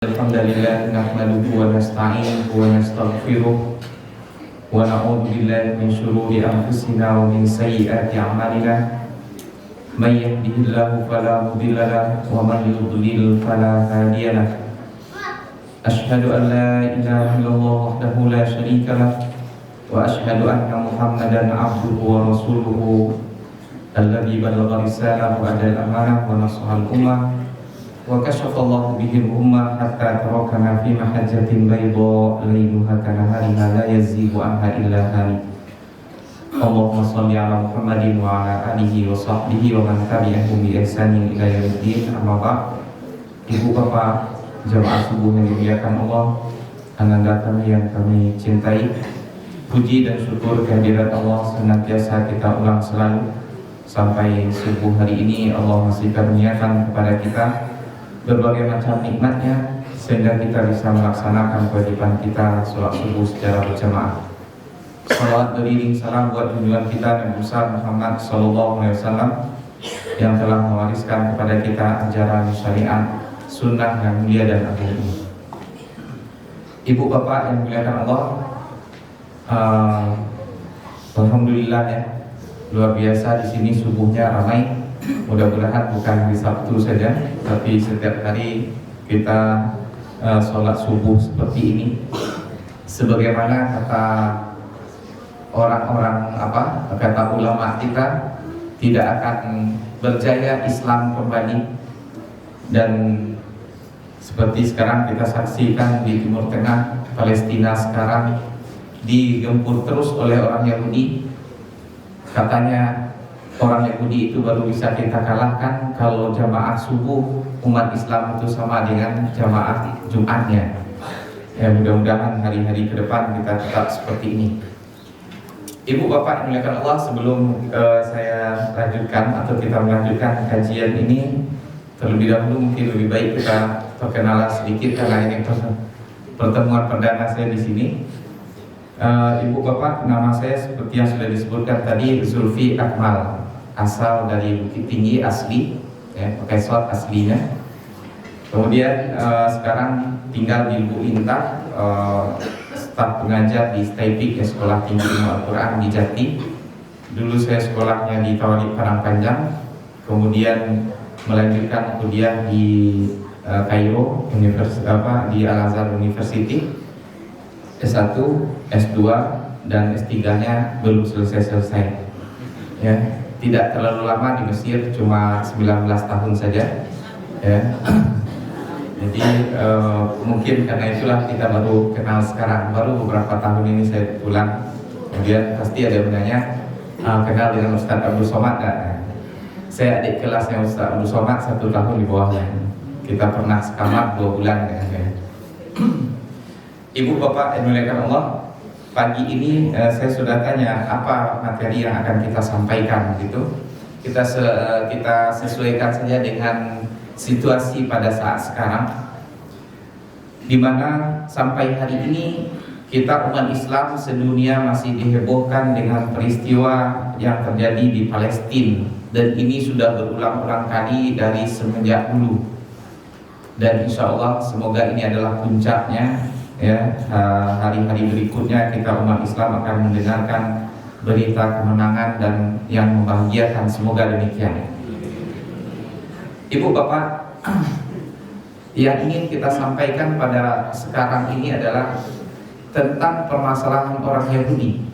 Alhamdulillah nahmaduhu wa nasta'inuhu wa nastaghfiruh wa na'udzu billahi min shururi anfusina wa min sayyiati a'malina may yahdihillahu fala mudilla lahu wa man yudlil fala hadiya lahu asyhadu an la ilaha illallah wahdahu la syarika lahu wa asyhadu anna Muhammadan abduhu wa rasuluhu alladzi ballagha risalatahu wa adal amanah wa nasaha al-ummah wa kasyafallahu bihil ummah hatta tarakana fi mahajjatin bayda layluha kanahariha la yazighu anha illa halik. Allahumma shalli ala Muhammadin wa ala alihi wa sahbihi wa man tabi'ahum bi ihsanin ila yaumiddin. Amma ba'd. Ibu bapak jamaah subuh yang dimuliakan Allah, ananda kami yang kami cintai, puji dan syukur kehadirat Allah senantiasa kita ulang selalu sampai subuh hari ini. Allah masih karuniakan kepada kita berbagai macam nikmatnya sehingga kita bisa melaksanakan kewajiban kita sholat subuh secara berjamaah. Salawat beriring salam buat junjungan kita Nabi besar Muhammad SAW yang telah mewariskan kepada kita ajaran syariat sunnah yang mulia dan agung ini. Ibu bapak yang dimuliakan Allah, alhamdulillah ya, luar biasa di sini subuhnya ramai. Mudah-mudahan bukan di Sabtu saja, tapi setiap hari kita sholat subuh seperti ini. Sebagaimana kata orang-orang kata ulama kita, tidak akan berjaya Islam kembali. Dan seperti sekarang kita saksikan di Timur Tengah, Palestina sekarang digempur terus oleh orang Yahudi. Katanya orang Yahudi itu baru bisa kita kalahkan kalau jamaah subuh umat Islam itu sama dengan jamaah Jumatnya. Ya, mudah-mudahan hari-hari ke depan kita tetap seperti ini. Ibu bapak yang dimuliakan Allah, sebelum saya lanjutkan atau kita melanjutkan kajian ini, terlebih dahulu mungkin lebih baik kita perkenalan sedikit karena ini pertemuan perdana saya di sini. Ibu bapak, nama saya seperti yang sudah disebutkan tadi, Zulfi Akmal, asal dari Bukit Tinggi asli, ya, pakai shot aslinya. Kemudian sekarang tinggal di Lubuk Lintah, staf pengajar di Staipik, ya, Sekolah Tinggi Ilmu Al-Quran di Jati. Dulu saya sekolahnya di Tawarib Padangpanjang, kemudian melanjutkan kuliah di Kairo, di Al-Azhar University, S1, S2 dan S3-nya belum selesai-selesai. Ya, tidak terlalu lama di Mesir, cuma 19 tahun saja. Ya. Jadi mungkin karena itulah kita baru kenal sekarang, baru beberapa tahun ini saya pulang. Kemudian pasti ada yang bertanya, kenal dengan Ustaz Abdul Somad? Saya adik kelasnya Ustaz Abdul Somad, 1 tahun di bawahnya. Kita pernah sekamar 2 bulan dengan saya. Ibu bapak yang dimuliakan Allah, pagi ini saya sudah tanya apa materi yang akan kita sampaikan gitu. Kita sesuaikan saja dengan situasi pada saat sekarang, di mana sampai hari ini kita umat Islam sedunia masih dihebohkan dengan peristiwa yang terjadi di Palestina, dan ini sudah berulang-ulang kali dari semenjak dulu. Dan insya Allah semoga ini adalah puncaknya. Ya, hari-hari berikutnya kita umat Islam akan mendengarkan berita kemenangan dan yang membahagiakan, semoga demikian. Ibu bapak, yang ingin kita sampaikan pada sekarang ini adalah tentang permasalahan orang Yahudi.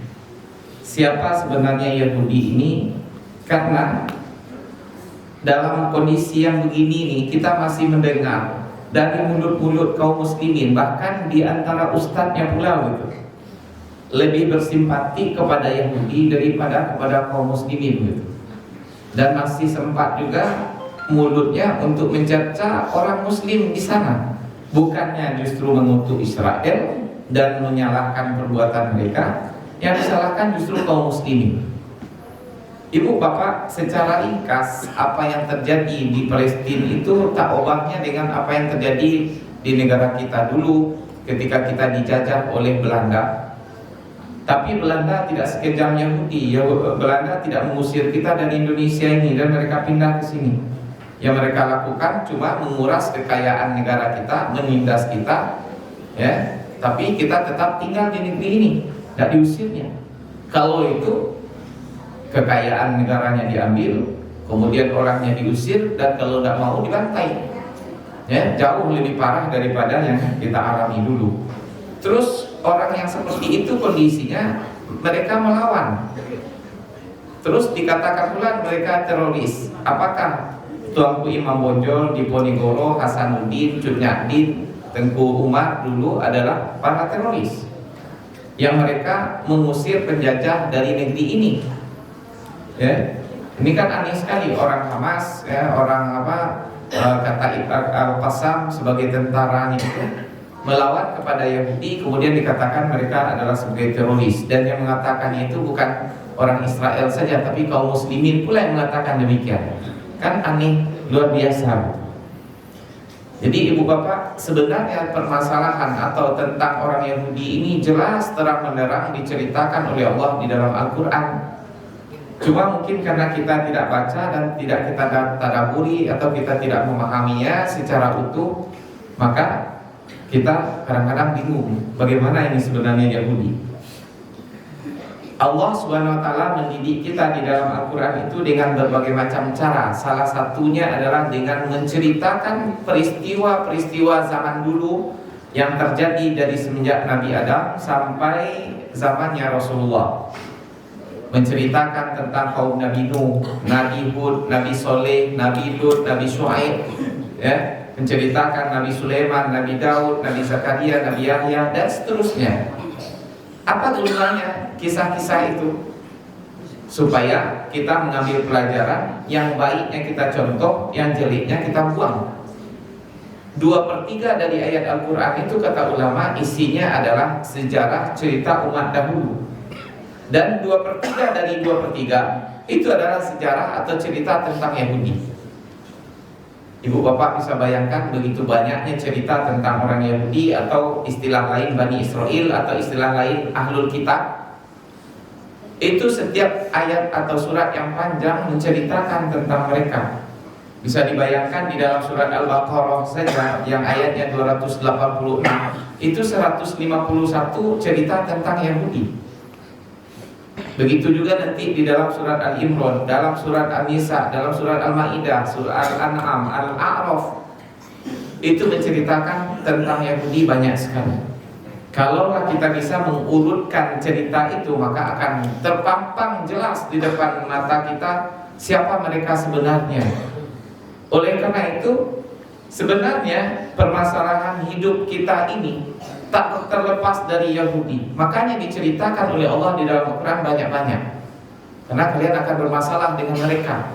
Siapa sebenarnya Yahudi ini? Karena dalam kondisi yang begini nih, kita masih mendengar dari mulut-mulut kaum muslimin, bahkan di antara ustadznya pula gitu, lebih bersimpati kepada Yahudi daripada kepada kaum muslimin gitu. Dan masih sempat juga mulutnya untuk mencerca orang muslim di sana, bukannya justru mengutuk Israel dan menyalahkan perbuatan mereka, yang disalahkan justru kaum muslimin. Ibu bapak, secara ringkas apa yang terjadi di Palestina itu tak obahnya dengan apa yang terjadi di negara kita dulu ketika kita dijajah oleh Belanda. Tapi Belanda tidak sekejam Yahudi. Belanda tidak mengusir kita dari Indonesia ini dan mereka pindah ke sini. Yang mereka lakukan cuma menguras kekayaan negara kita, menindas kita, ya. Tapi kita tetap tinggal di negeri ini, tidak diusirnya. Kalau itu kekayaan negaranya diambil, kemudian orangnya diusir, dan kalau tidak mau dibantai, ya, jauh lebih parah daripada yang kita alami dulu. Terus orang yang seperti itu kondisinya, mereka melawan. Terus dikatakan pula mereka teroris. Apakah Tuanku Imam Bonjol, Diponegoro, Hasanuddin, Cut Nyak-din, Tengku Umar dulu adalah para teroris yang mereka mengusir penjajah dari negeri ini. Ya, ini kan aneh sekali, orang Hamas, ya, orang kata Ibrahim Al-Qassam sebagai tentaranya itu melawan kepada Yahudi, kemudian dikatakan mereka adalah sebagai teroris. Dan yang mengatakan itu bukan orang Israel saja, tapi kaum muslimin pula yang mengatakan demikian. Kan aneh, luar biasa. Jadi ibu bapak, sebenarnya permasalahan atau tentang orang Yahudi ini jelas terang-benderang diceritakan oleh Allah di dalam Al-Quran. Cuma mungkin karena kita tidak baca dan tidak kita tadabburi atau kita tidak memahaminya secara utuh, maka kita kadang-kadang bingung bagaimana ini sebenarnya Yahudi. Allah Subhanahu wa taala mendidik kita di dalam Al-Quran itu dengan berbagai macam cara. Salah satunya adalah dengan menceritakan peristiwa-peristiwa zaman dulu yang terjadi dari semenjak Nabi Adam sampai zamannya Rasulullah. Menceritakan tentang kaum Nabi Nuh, Nabi Hud, Nabi Soleh, Nabi Lut, Nabi Syuaib, ya. Menceritakan Nabi Sulaiman, Nabi Daud, Nabi Zakaria, Nabi Yahya, dan seterusnya. Apa gunanya kisah-kisah itu? Supaya kita mengambil pelajaran, yang baiknya kita contoh, yang jeleknya kita buang. 2/3 dari ayat Al-Quran itu kata ulama isinya adalah sejarah cerita umat dahulu. Dan 2/3 dari 2/3 itu adalah sejarah atau cerita tentang Yahudi. Ibu bapak bisa bayangkan begitu banyaknya cerita tentang orang Yahudi, atau istilah lain Bani Israel, atau istilah lain Ahlul Kitab. Itu setiap ayat atau surat yang panjang menceritakan tentang mereka. Bisa dibayangkan di dalam surat Al-Baqarah saja yang ayatnya 286 itu 151 cerita tentang Yahudi. Begitu juga nanti di dalam surat Al-Imran, dalam surat An-Nisa, dalam surat Al-Maidah, surat Al-An'am, Al-A'raf, itu menceritakan tentang Yahudi banyak sekali. Kalaulah kita bisa mengurutkan cerita itu, maka akan terpampang jelas di depan mata kita siapa mereka sebenarnya. Oleh karena itu, sebenarnya permasalahan hidup kita ini tak terlepas dari Yahudi. Makanya diceritakan oleh Allah di dalam Al-Quran banyak-banyak, karena kalian akan bermasalah dengan mereka.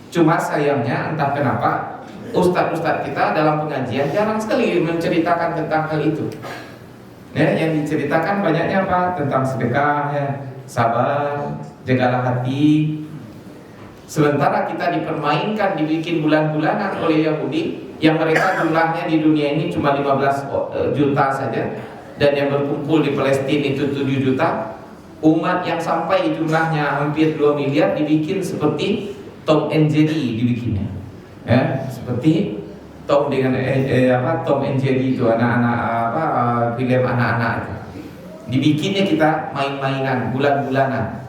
Cuma sayangnya entah kenapa ustadz-ustadz kita dalam pengajian jarang sekali menceritakan tentang hal itu. Ya, yang diceritakan banyaknya apa? Tentang sedekah, ya, sabar, jagalah hati. Sementara kita dipermainkan, dibikin bulan-bulanan oleh Yahudi, yang mereka jumlahnya di dunia ini cuma 15 juta saja, dan yang berkumpul di Palestina itu 7 juta. Umat yang sampai jumlahnya hampir 2 miliar dibikin seperti Tom and Jerry dibikinnya, ya, seperti Tom dengan Tom and Jerry itu anak-anak film anak-anak itu. Dibikinnya kita main-mainan bulan-bulanan.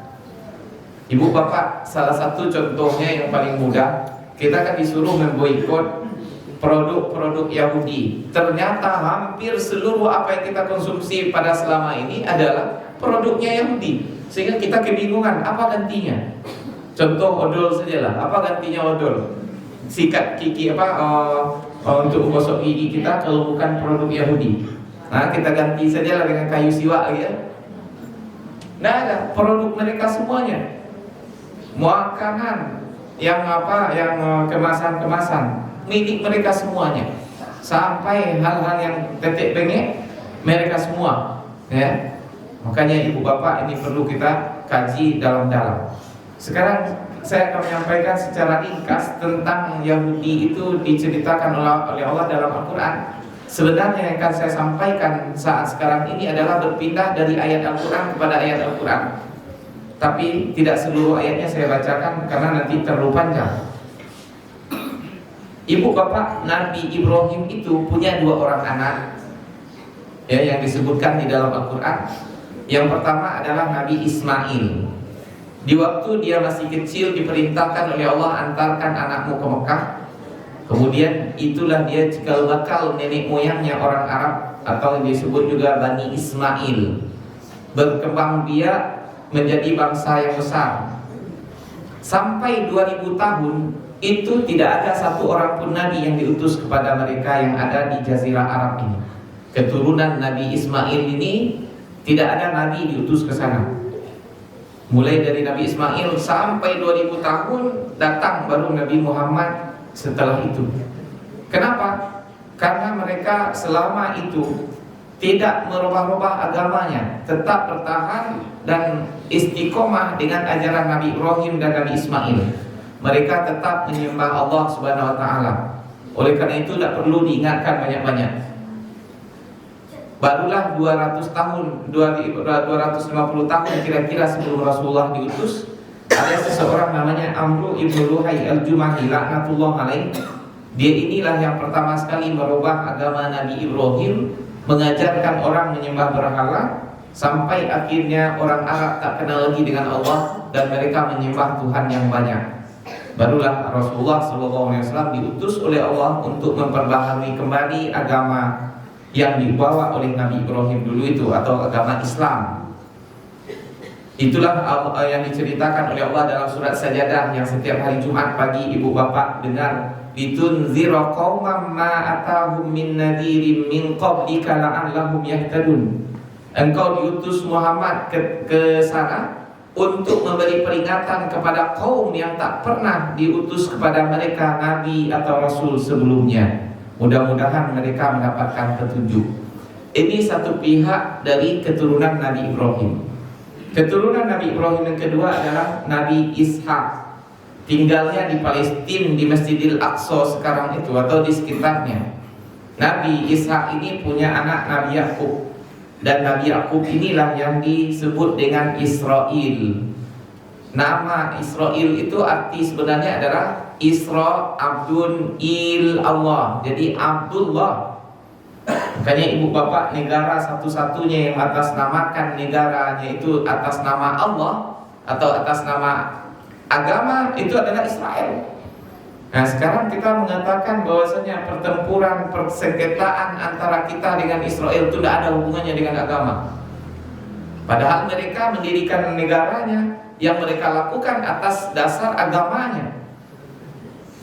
Ibu bapak, salah satu contohnya yang paling mudah, kita kan disuruh memboikot produk-produk Yahudi. Ternyata hampir seluruh apa yang kita konsumsi pada selama ini adalah produknya Yahudi. Sehingga kita kebingungan, apa gantinya? Contoh odol sajalah, apa gantinya odol? Sikat gigi untuk menggosok gigi kita kalau bukan produk Yahudi. Nah, kita ganti sajalah dengan kayu siwak ya. Nah, ada produk mereka semuanya. Makanan yang kemasan-kemasan milik mereka semuanya, sampai hal-hal yang tetek bengek mereka semua, ya. Makanya ibu bapak ini perlu kita kaji dalam-dalam. Sekarang saya akan menyampaikan secara ringkas tentang Yahudi itu diceritakan oleh Allah dalam Al-Quran. Sebenarnya yang akan saya sampaikan saat sekarang ini adalah berpindah dari ayat Al-Quran kepada ayat Al-Quran. Tapi tidak seluruh ayatnya saya bacakan karena nanti terlalu panjang. Ibu bapak Nabi Ibrahim itu punya 2 orang anak, ya, yang disebutkan di dalam Al-Quran. Yang pertama adalah Nabi Ismail. Di waktu dia masih kecil diperintahkan oleh Allah, antarkan anakmu ke Mekah. Kemudian itulah dia cikal bakal nenek moyangnya orang Arab, atau yang disebut juga Bani Ismail. Berkembang biak menjadi bangsa yang besar. Sampai 2000 tahun itu tidak ada satu orang pun Nabi yang diutus kepada mereka yang ada di Jazirah Arab ini. Keturunan Nabi Ismail ini tidak ada Nabi diutus ke sana. Mulai dari Nabi Ismail sampai 2000 tahun datang baru Nabi Muhammad setelah itu. Kenapa? Karena mereka selama itu tidak merubah-rubah agamanya, tetap bertahan dan istiqomah dengan ajaran Nabi Ibrahim dan Nabi Ismail. Mereka tetap menyembah Allah Subhanahu wa taala. Oleh karena itu tidak perlu diingatkan banyak-banyak. Barulah 200 tahun, 250 tahun kira-kira sebelum Rasulullah diutus, ada seseorang namanya Amru ibnu Luhai al-Jumahi laknatullah alaih. Dia inilah yang pertama sekali merubah agama Nabi Ibrahim, mengajarkan orang menyembah berhala, sampai akhirnya orang Arab tak kenal lagi dengan Allah dan mereka menyembah Tuhan yang banyak. Barulah Rasulullah SAW diutus oleh Allah untuk memperbaharui kembali agama yang dibawa oleh Nabi Ibrahim dulu itu, atau agama Islam. Itulah yang diceritakan oleh Allah dalam surat Sajadah yang setiap hari Jumat pagi ibu bapak dengar. Litunzira qauman ma atahum min nadirin min qablika la'allahum yahtadun. Engkau diutus Muhammad ke sana untuk memberi peringatan kepada kaum yang tak pernah diutus kepada mereka nabi atau rasul sebelumnya. Mudah-mudahan mereka mendapatkan petunjuk. Ini satu pihak dari keturunan Nabi Ibrahim. Keturunan Nabi Ibrahim yang kedua adalah Nabi Ishak. Tinggalnya di Palestina, di Masjidil Aqsa sekarang itu, atau di sekitarnya. Nabi Ishak ini punya anak Nabi Yakub. Dan Nabi Yakub inilah yang disebut dengan Israel. Nama Israel itu arti sebenarnya adalah Isra Abdun Il Allah. Jadi Abdullah. Makanya ibu bapak, negara satu-satunya yang atas namakan negaranya itu atas nama Allah atau atas nama agama itu adalah Israel. Nah sekarang kita mengatakan bahwasanya pertempuran, persengketaan antara kita dengan Israel itu tidak ada hubungannya dengan agama. Padahal mereka mendirikan negaranya yang mereka lakukan atas dasar agamanya.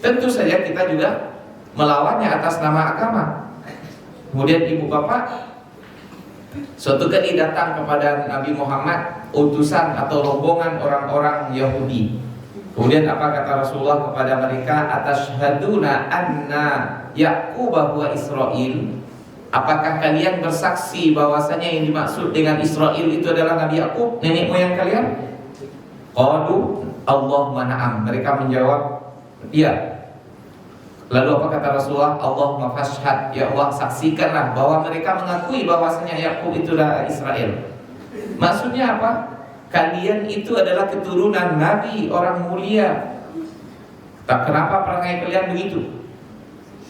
Tentu saja kita juga melawannya atas nama agama. Kemudian ibu bapak, suatu kali datang kepada Nabi Muhammad utusan atau rombongan orang-orang Yahudi. Kemudian apa kata Rasulullah kepada mereka? Atashhaduna anna Yaquba huwa Israel. Apakah kalian bersaksi bahwasanya yang dimaksud dengan Israel itu adalah Nabi Yakub, nenek moyang kalian? Qalu Allahumma na'am. Mereka menjawab, iya. Lalu apa kata Rasulullah? Allahumma fashhad, ya Allah saksikanlah bahwa mereka mengakui bahwasanya Yakub itu adalah Israel. Maksudnya apa? Kalian itu adalah keturunan Nabi, orang mulia. Tak kenapa perangai kalian begitu?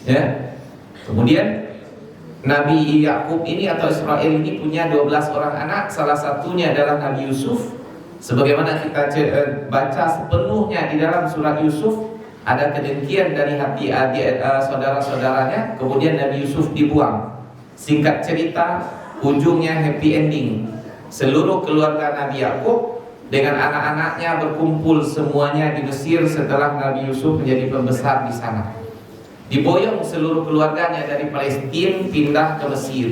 Ya. Kemudian Nabi Yakub ini atau Israel ini punya 12 orang anak. Salah satunya adalah Nabi Yusuf. Sebagaimana kita baca sepenuhnya di dalam surat Yusuf, ada kedengkian dari hati saudara-saudaranya. Kemudian Nabi Yusuf dibuang. Singkat cerita, ujungnya happy ending. Seluruh keluarga Nabi Yakub dengan anak-anaknya berkumpul semuanya di Mesir setelah Nabi Yusuf menjadi pembesar di sana. Diboyong seluruh keluarganya dari Palestina pindah ke Mesir.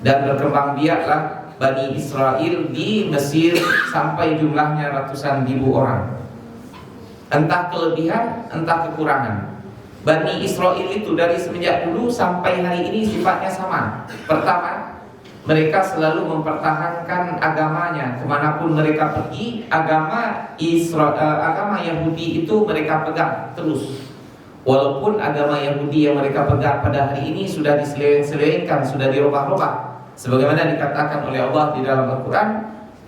Dan berkembang biaklah Bani Israel di Mesir sampai jumlahnya ratusan ribu orang. Entah kelebihan, entah kekurangan. Bani Israel itu dari semenjak dulu sampai hari ini sifatnya sama. Pertama, mereka selalu mempertahankan agamanya. Kemanapun mereka pergi, agama Yahudi itu mereka pegang terus. Walaupun agama Yahudi yang mereka pegang pada hari ini sudah diselewengkan, sudah dirubah-rubah. Sebagaimana dikatakan oleh Allah di dalam Al-Quran,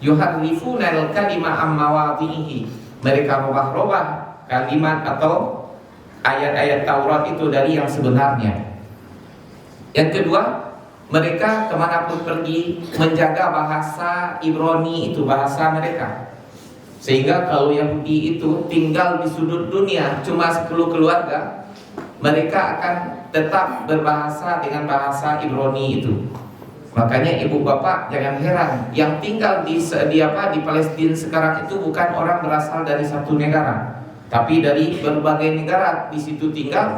yuharrifunal kalima am mawadhihi. Mereka rubah-rubah kalimat atau ayat-ayat Taurat itu dari yang sebenarnya. Yang kedua, mereka kemanapun pergi menjaga bahasa Ibrani itu, bahasa mereka. Sehingga kalau Yahudi itu tinggal di sudut dunia cuma 10 keluarga, mereka akan tetap berbahasa dengan bahasa Ibrani itu. Makanya ibu bapak jangan heran, yang tinggal di Palestina sekarang itu bukan orang berasal dari satu negara, tapi dari berbagai negara di situ tinggal.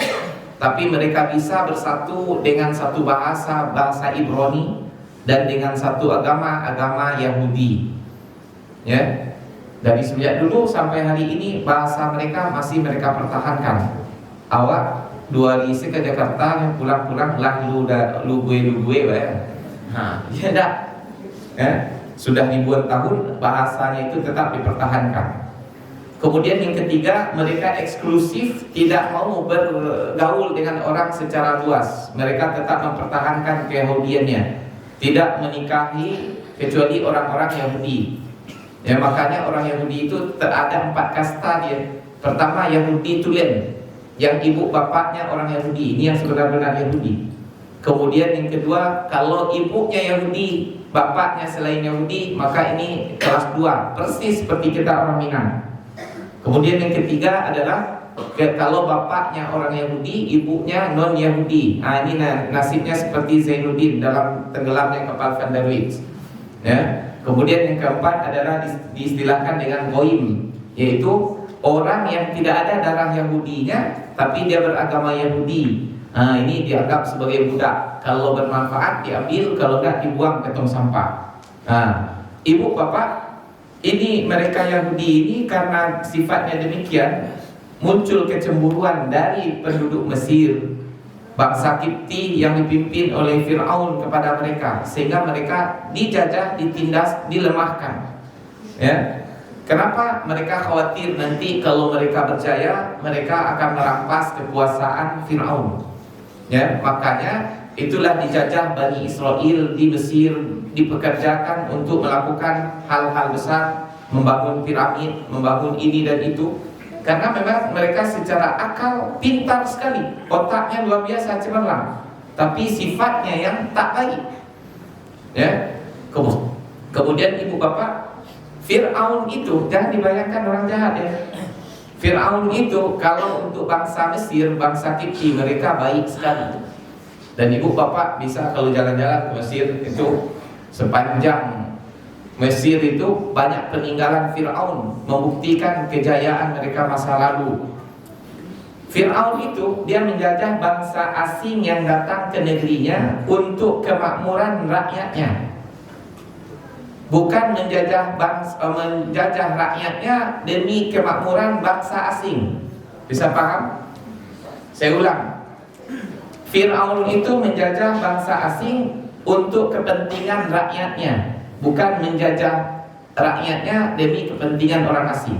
Tapi mereka bisa bersatu dengan satu bahasa Ibrani dan dengan satu agama Yahudi. Ya, dari sejak dulu sampai hari ini bahasa mereka masih mereka pertahankan. Awak dua lise ke Jakarta yang pulang-pulang lah lu gue ya dah. Sudah ribuan tahun bahasanya itu tetap dipertahankan. Kemudian yang ketiga, mereka eksklusif, tidak mau bergaul dengan orang secara luas. Mereka tetap mempertahankan keyahudiannya, tidak menikahi kecuali orang-orang Yahudi. Ya, makanya orang Yahudi itu ada 4 kasta dia. Pertama Yahudi tulen, yang ibu bapaknya orang Yahudi, ini yang sebenar-benar Yahudi. Kemudian yang kedua, kalau ibunya Yahudi, bapaknya selain Yahudi, maka ini kelas 2, persis seperti kita orang Minang. Kemudian yang ketiga adalah kalau bapaknya orang Yahudi, ibunya non Yahudi. Ini nasibnya seperti Zainuddin dalam tenggelamnya kapal Van der Wijk. Ya. Kemudian yang keempat adalah diistilahkan dengan goim, yaitu orang yang tidak ada darah Yahudinya, tapi dia beragama Yahudi. Ini dianggap sebagai budak. Kalau bermanfaat diambil, kalau tidak dibuang ke tong sampah. Ibu bapak, ini mereka Yahudi ini karena sifatnya demikian, muncul kecemburuan dari penduduk Mesir, bangsa Kipti yang dipimpin oleh Fir'aun kepada mereka, sehingga mereka dijajah, ditindas, dilemahkan. Ya. Kenapa? Mereka khawatir nanti kalau mereka berjaya, mereka akan merampas kekuasaan Fir'aun. Ya, makanya itulah dijajah Bani Israel di Mesir, dipekerjakan untuk melakukan hal-hal besar, membangun piramid, membangun ini dan itu. Karena memang mereka secara akal pintar sekali, otaknya luar biasa cemerlang, tapi sifatnya yang tak baik. Ya, kemudian ibu bapak, Fir'aun itu jangan dibayangkan orang jahat ya. Fir'aun itu kalau untuk bangsa Mesir, bangsa Kipti, mereka baik sekali. Dan ibu bapak bisa kalau jalan-jalan ke Mesir itu, sepanjang Mesir itu banyak peninggalan Fir'aun, membuktikan kejayaan mereka masa lalu. Fir'aun itu dia menjajah bangsa asing yang datang ke negerinya untuk kemakmuran rakyatnya, bukan menjajah rakyatnya demi kemakmuran bangsa asing. Bisa paham? Saya ulang. Fir'aun itu menjajah bangsa asing untuk kepentingan rakyatnya, bukan menjajah rakyatnya demi kepentingan orang asing.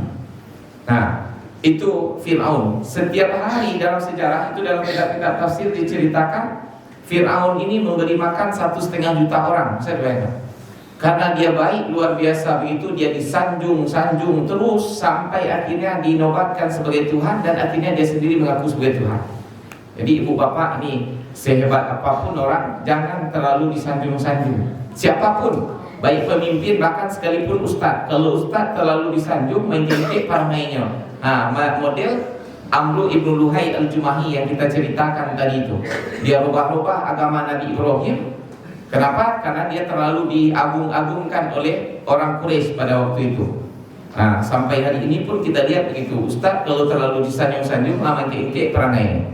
Nah, itu Fir'aun. Setiap hari dalam sejarah itu, dalam kitab-kitab tafsir diceritakan Fir'aun ini memberi makan 1,5 juta orang. Saya bayangkan. Karena dia baik luar biasa begitu, dia disanjung terus sampai akhirnya dinobatkan sebagai Tuhan, dan akhirnya dia sendiri mengaku sebagai Tuhan. Jadi ibu bapak ini, sehebat apapun orang, jangan terlalu disanjung-sanjung. Siapapun, baik pemimpin, bahkan sekalipun ustaz. Kalau ustaz terlalu disanjung, menjengkel para mainnya. Model Amru ibnu Luhai al-Jumahi yang kita ceritakan tadi itu, dia rubah-rubah agama Nabi Ibrahim. Kenapa? Karena dia terlalu diagung-agungkan oleh orang Quraisy pada waktu itu. Sampai hari ini pun kita lihat begitu, ustaz kalau terlalu disanjung-sanjung, lama kek perangai.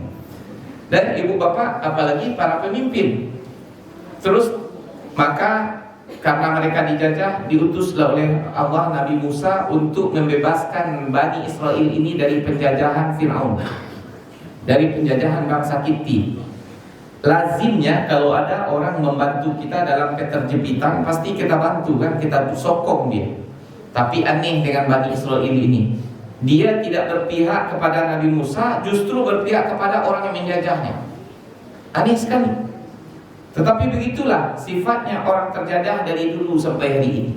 Dan ibu bapak, apalagi para pemimpin. Terus maka karena mereka dijajah, diutuslah oleh Allah Nabi Musa untuk membebaskan Bani Israel ini dari penjajahan Fir'aun, dari penjajahan bangsa Kipti. Lazimnya kalau ada orang membantu kita dalam keterjepitan, pasti kita bantu kan, kita sokong dia. Tapi aneh dengan Bani Israel ini, dia tidak berpihak kepada Nabi Musa, justru berpihak kepada orang yang menjajahnya. Aneh sekali. Tetapi begitulah sifatnya orang terjajah dari dulu sampai hari ini.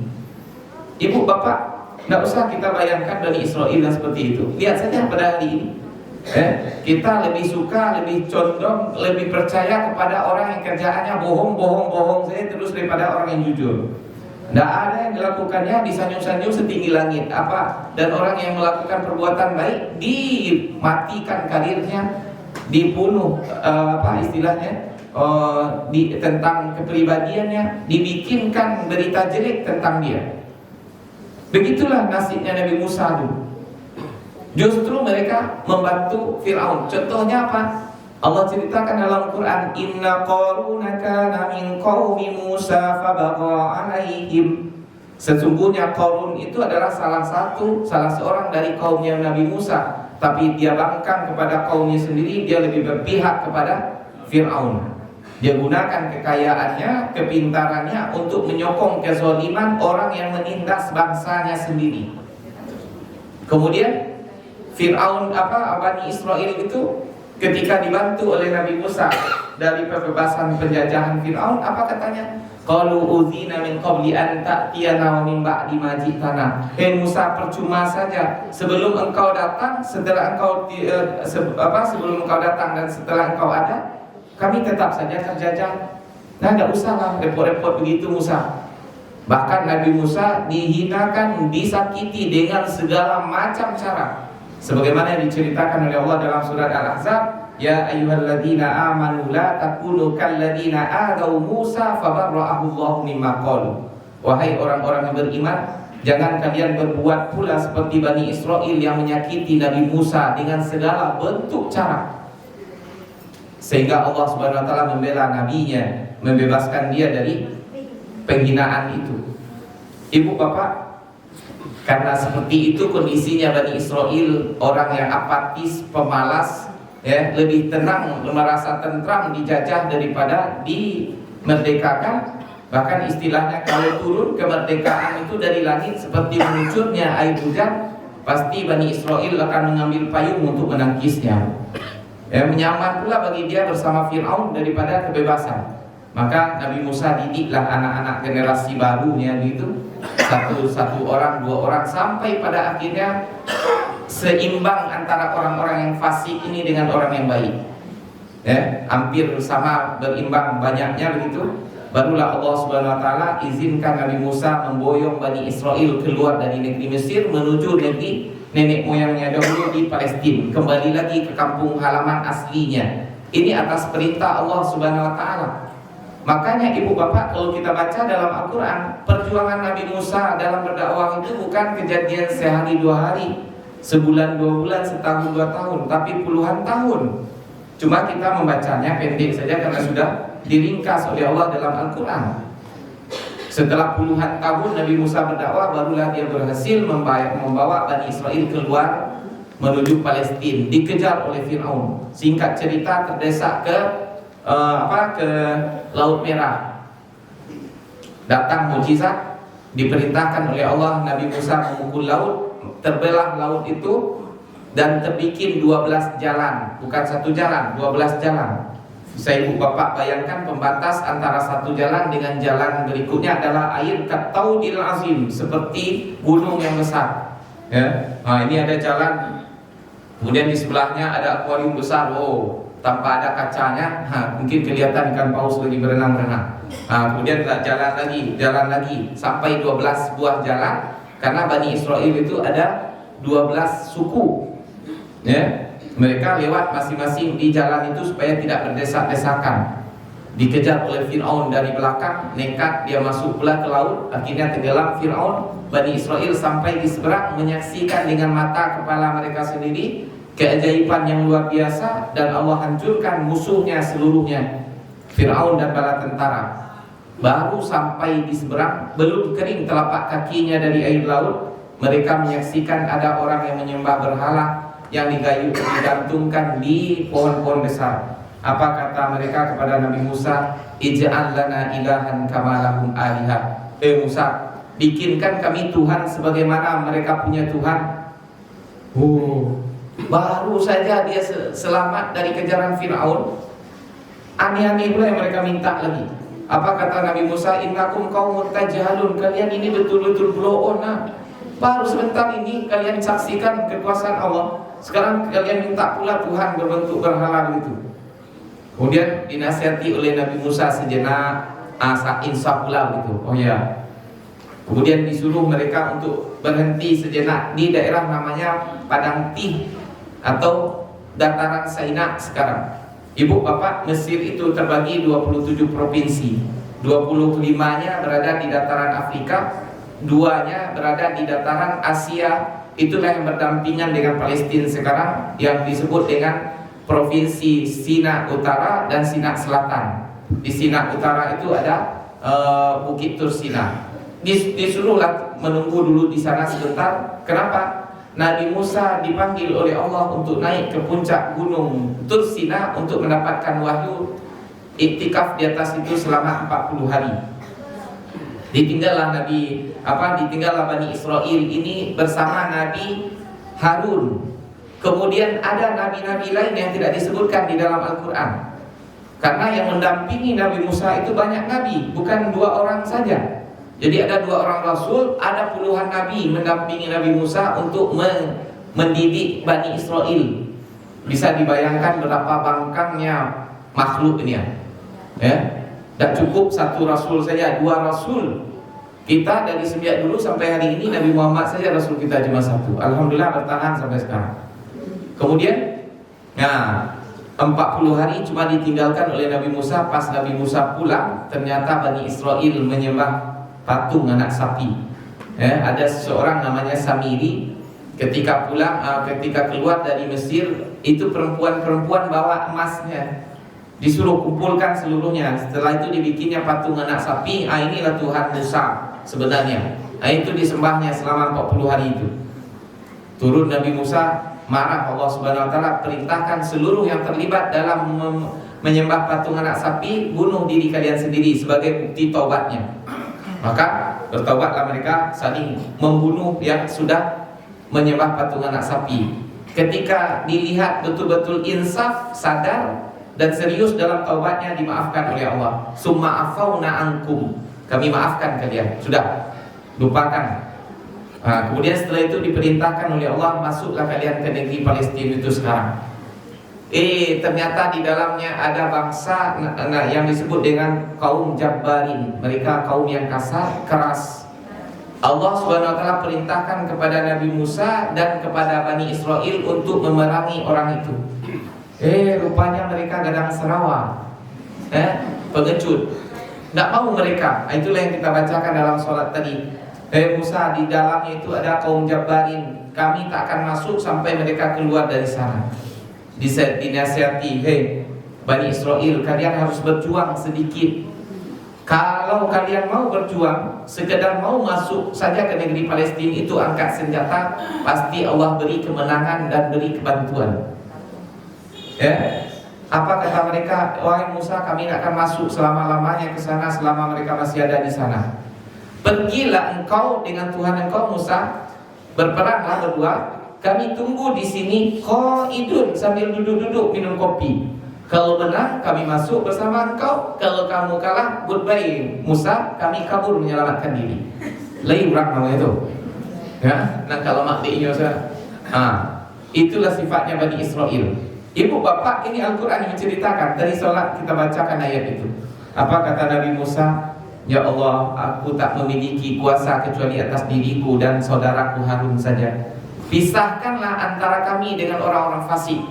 Ibu bapak, tidak usah kita bayangkan Bani Israel yang seperti itu. Lihat saja pada hari ini, Kita lebih suka, lebih condong, lebih percaya kepada orang yang kerjaannya bohong saja terus daripada orang yang jujur. Tidak ada yang dilakukannya disanjung-sanjung setinggi langit dan orang yang melakukan perbuatan baik dimatikan karirnya, dibunuh tentang kepribadiannya, dibikinkan berita jelek tentang dia. Begitulah nasibnya Nabi Musa dulu. Justru mereka membantu Fir'aun. Contohnya apa? Allah ceritakan dalam Quran, Inna Qaruna kana min qaumi Musa fabagha alaihim. Sesungguhnya Qarun itu adalah salah seorang dari kaumnya Nabi Musa, tapi dia bangkang kepada kaumnya sendiri, dia lebih berpihak kepada Fir'aun. Dia gunakan kekayaannya, kepintarannya untuk menyokong kezaliman orang yang menindas bangsanya sendiri. Kemudian Fir'aun Bani Israel itu ketika dibantu oleh Nabi Musa dari pembebasan penjajahan Fir'aun, apa katanya? Qalu udzina min qabli an ta'tiyana wa min ba'di ma ji'tana. Hei Musa, percuma saja sebelum engkau datang, sebelum engkau datang dan setelah engkau ada, kami tetap saja terjajah. Nah, enggak usahlah repot-repot begitu Musa. Bahkan Nabi Musa dihinakan, disakiti dengan segala macam cara. Sebagaimana yang diceritakan oleh Allah dalam surat Al-Ahzab, ya ayyuhalladzina amanu la takunu kalladzina adaw Musa fabarra'ahu Allahu mimma qalu. Wahai orang-orang yang beriman, jangan kalian berbuat pula seperti Bani Israel yang menyakiti Nabi Musa dengan segala bentuk cara. Sehingga Allah Subhanahu wa taala membela nabinya, membebaskan dia dari penghinaan itu. Ibu bapak, karena seperti itu kondisinya Bani Israel, orang yang apatis, pemalas, lebih tenang, merasa tentram dijajah daripada dimerdekakan. Bahkan istilahnya kalau turun kemerdekaan itu dari langit seperti meluncurnya air hujan, pasti Bani Israel akan mengambil payung untuk menangkisnya. Menyaman pula bagi dia bersama Fir'aun daripada kebebasan. Maka Nabi Musa didiklah anak-anak generasi barunya gitu, satu orang, dua orang, sampai pada akhirnya seimbang antara orang-orang yang fasik ini dengan orang yang baik. Hampir sama, berimbang banyaknya begitu. Barulah Allah Subhanahu wa taala izinkan Nabi Musa memboyong Bani Israel keluar dari negeri Mesir menuju negeri nenek moyangnya dahulu di Palestina, kembali lagi ke kampung halaman aslinya. Ini atas perintah Allah Subhanahu wa taala. Makanya ibu bapak, kalau kita baca dalam Al-Quran, perjuangan Nabi Musa dalam berdakwah itu bukan kejadian sehari dua hari, sebulan dua bulan, setahun dua tahun, tapi puluhan tahun. Cuma kita membacanya pendek saja karena sudah diringkas oleh Allah dalam Al-Quran. Setelah puluhan tahun Nabi Musa berdakwah, barulah dia berhasil membawa Bani Israel keluar menuju Palestina, dikejar oleh Fir'aun. Singkat cerita, terdesak ke Laut Merah. Datang mukjizat, diperintahkan oleh Allah Nabi Musa memukul laut, terbelah laut itu dan terbikin 12 jalan, bukan satu jalan, 12 jalan. Saya ibu bapak bayangkan pembatas antara satu jalan dengan jalan berikutnya adalah air kataudil azim, seperti gunung yang besar. Nah, ini ada jalan, kemudian di sebelahnya ada akuarium besar. Tanpa ada kacanya, mungkin kelihatan ikan paus lagi berenang-renang. Kemudian jalan lagi sampai 12 buah jalan, karena Bani Israel itu ada 12 suku. Mereka lewat masing-masing di jalan itu supaya tidak berdesak-desakan. Dikejar oleh Fir'aun dari belakang, nekat dia masuk pula ke laut, akhirnya tenggelam Fir'aun. Bani Israel sampai di seberang menyaksikan dengan mata kepala mereka sendiri keajaiban yang luar biasa, dan Allah hancurkan musuhnya seluruhnya, Fir'aun dan bala tentara. Baru sampai di seberang, belum kering telapak kakinya dari air laut, mereka menyaksikan ada orang yang menyembah berhala yang digantungkan di pohon-pohon besar. Apa kata mereka kepada Nabi Musa? Ij'al lana ilahan kama lahum alihah. Musa, bikinkan kami Tuhan sebagaimana mereka punya Tuhan. Baru saja dia selamat dari kejaran Fir'aun, aneh-aneh pula yang mereka minta lagi. Apa kata Nabi Musa? Innakum qaumun tajhalun, kalian ini betul-betul blow on. Baru sebentar ini kalian saksikan kekuasaan Allah. Sekarang kalian minta pula Tuhan berbentuk berhala begitu. Kemudian dinasihati oleh Nabi Musa sejenak, insaf pula begitu. Oh ya. Kemudian disuruh mereka untuk berhenti sejenak di daerah namanya Padang Tih atau dataran Saina sekarang. Ibu bapak, Mesir itu terbagi 27 provinsi. 25-nya berada di dataran Afrika, 2-nya berada di dataran Asia. Itulah yang berdampingan dengan Palestina sekarang, yang disebut dengan Provinsi Sina Utara dan Sina Selatan. Di Sina Utara itu ada Bukit Tursina. Disuruhlah menunggu dulu di sana sebentar. Kenapa? Nabi Musa dipanggil oleh Allah untuk naik ke puncak gunung Tursina untuk mendapatkan wahyu. Iktikaf di atas itu selama 40 hari. Ditinggallah Bani Israel ini bersama Nabi Harun. Kemudian ada nabi-nabi lain yang tidak disebutkan di dalam Al-Quran. Karena yang mendampingi Nabi Musa itu banyak nabi, bukan 2 orang saja. Jadi ada 2 orang rasul, ada puluhan nabi mendampingi Nabi Musa untuk mendidik Bani Israel. Bisa dibayangkan berapa bangkangnya makhluk ini ya. Tak cukup 1 rasul saja, 2 rasul. Kita dari sejak dulu sampai hari ini Nabi Muhammad saja rasul kita cuma 1. Alhamdulillah bertahan sampai sekarang. Kemudian 40 hari cuma ditinggalkan oleh Nabi Musa. Pas Nabi Musa pulang, ternyata Bani Israel menyembah patung anak sapi. Ada seseorang namanya Samiri. Ketika keluar dari Mesir, itu perempuan-perempuan bawa emasnya, disuruh kumpulkan seluruhnya. Setelah itu dibikinnya patung anak sapi. Inilah Tuhan Musa sebenarnya. Itu disembahnya selama 40 hari itu. Turun Nabi Musa, marah Allah Subhanahu wa taala, perintahkan seluruh yang terlibat dalam menyembah patung anak sapi, bunuh diri kalian sendiri sebagai bukti taubatnya. Maka bertaubatlah mereka, saling membunuh yang sudah menyembah patung anak sapi. Ketika dilihat betul-betul insaf, sadar dan serius dalam taubatnya, dimaafkan oleh Allah. Summa afauna ankum, kami maafkan kalian, sudah lupakan. Kemudian setelah itu diperintahkan oleh Allah, masuklah kalian ke negeri Palestina itu sekarang. Ternyata di dalamnya ada bangsa yang disebut dengan kaum Jabbarin. Mereka kaum yang kasar, keras. Allah Subhanahu wa taala perintahkan kepada Nabi Musa dan kepada Bani Israel untuk memerangi orang itu. Rupanya mereka gadang serawa, pengecut. Tidak mau mereka. Itulah yang kita bacakan dalam sholat tadi. Musa, di dalamnya itu ada kaum Jabbarin, kami tak akan masuk sampai mereka keluar dari sana. Dinasihati, Bani Israel, kalian harus berjuang sedikit. Kalau kalian mau berjuang, sekedar mau masuk saja ke negeri Palestina itu, angkat senjata, pasti Allah beri kemenangan dan beri kebantuan. Apa kata mereka? Wahai Musa, kami tidak akan masuk selama-lamanya ke sana selama mereka masih ada di sana. Pergilah engkau dengan Tuhan engkau Musa, berperanglah berdua. Kami tunggu di sini qaidun, sambil duduk-duduk minum kopi. Kalau menang kami masuk bersama engkau. Kalau kamu kalah, goodbye Musa, kami kabur menyelamatkan diri. Lain orang namanya itu. Nah kalau maknanya itulah sifatnya Bani Israel. Ibu bapak, ini Al-Quran yang menceritakan. Dari sholat kita bacakan ayat itu. Apa kata Nabi Musa? Ya Allah, aku tak memiliki kuasa kecuali atas diriku dan saudaraku Harun saja. Pisahkanlah antara kami dengan orang-orang fasik.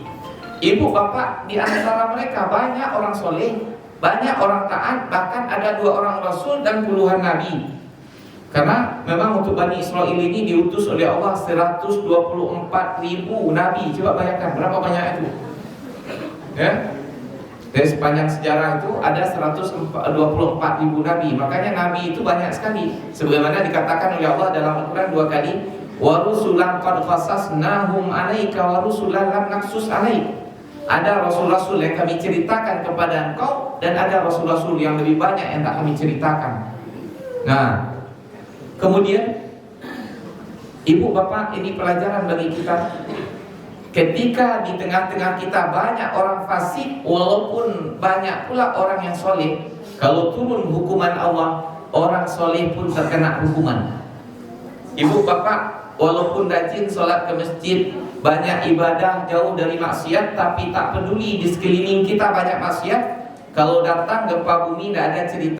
Ibu bapak, di antara mereka banyak orang soleh, banyak orang taat, bahkan ada 2 orang rasul dan puluhan nabi. Karena memang untuk Bani Israel ini diutus oleh Allah 124.000 nabi. Coba bayangkan berapa banyak itu. Dari sepanjang sejarah itu ada 124.000 nabi. Makanya nabi itu banyak sekali. Sebagaimana dikatakan oleh Allah dalam Al-Quran 2 kali, wa rusulan qad qasasnahum 'alaika wa rusulan lam naqsus 'alaik. Ada rasul-rasul yang kami ceritakan kepada engkau, dan ada rasul-rasul yang lebih banyak yang tak kami ceritakan. Nah, kemudian ibu bapak, ini pelajaran bagi kita. Ketika di tengah-tengah kita banyak orang fasik, walaupun banyak pula orang yang soleh, kalau turun hukuman Allah, orang soleh pun terkena hukuman. Ibu bapak, walaupun rajin sholat ke masjid, banyak ibadah, jauh dari maksiat, tapi tak peduli di sekeliling kita banyak maksiat. Kalau datang gempa bumi, tidak ada cerita